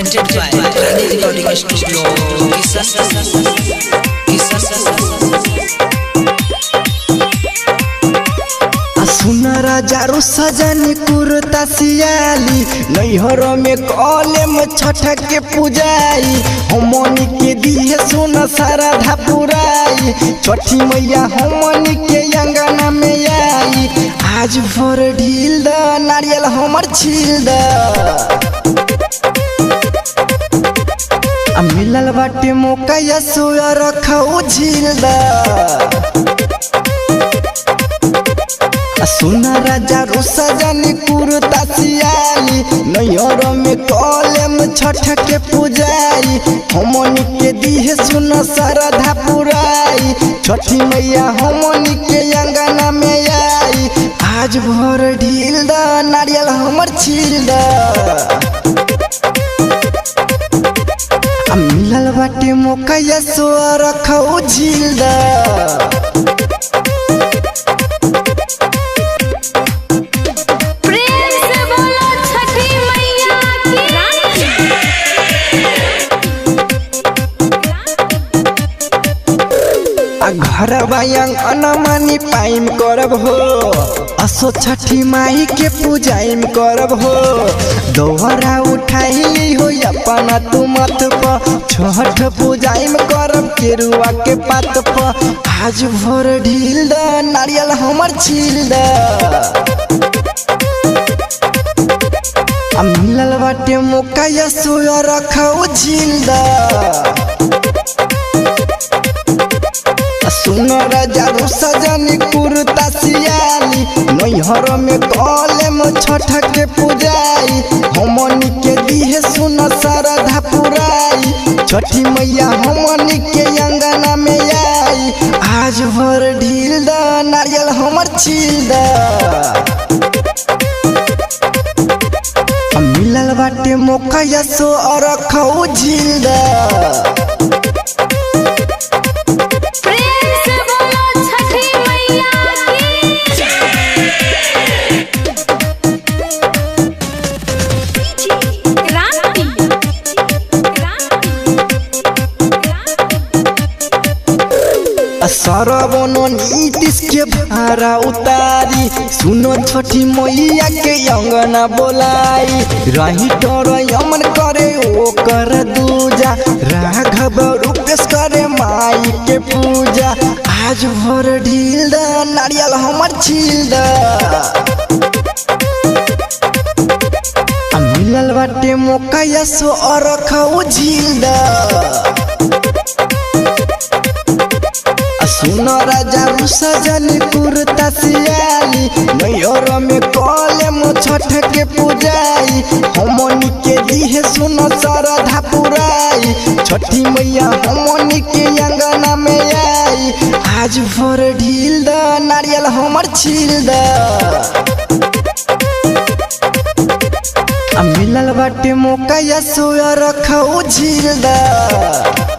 presented by Rani Recording Studio. सुनरा जारू सजनी कुर्ता सियाली नैहर में कॉलेम छठ के पूजाई हमनी के दिए सुन सारा धापुराई छठी मैया हमनी के अंगना में आई आज भोर ढील द नारियल हमर छील द मिलल बाटे मौका या सोया रखौ झील द सुनरा जारू सजनी कुर्ता सियाली नैहर में कॉलेम छठ के पूजाई हमनी के दिहे सुन सरधा पुराई छठी मैया हमनी के अंगना में आई आज भोर ढील द नारियल हमर छील द मिलल बाटे मौका या सोया रखौ झील द घर बायंग अनमनी पाइम करब हो असो छठी माई के पूजाइम करब हो दोहरा उठाइली हो अपना तू मत प छठ पूजाइम करब केरुआ के पात प आज भोर ढील द नारियल हमर छील द मिलल बाटे मौका या सोया रखौ झील द सुनरा जारू सजनी कुर्ता सियाली नैहर में कॉलेम छठ के पूजाई हमनी के दिहे सुन सरधा पुराई छठी मैया हमनी के अंगना में आई आज भोर ढील द नारियल हमर छील द मिलल बाटे मौका या सो रखौ झील द सरवनो नीतीश के भारा उतारी सुनो छठी मैया के अंगना बोलाई रही डर यमन करे ओ कर दूजा राघव रूपेश करे माई के पूजा आज भोर ढील द नारियल हमर छील द मिलल बाटे मौका या सो रखौ झील द सुनरा जारू सजनी कुर्ता सियाली नैहर में कॉलेम छठ के पूजाई हमनी के दिहे सुन सरधा पुराई छठी मैया हमनी के अंगना में आई आज भोर ढील द नारियल हमर छील द मिलल बाटे मौका या सोया रखौ झील द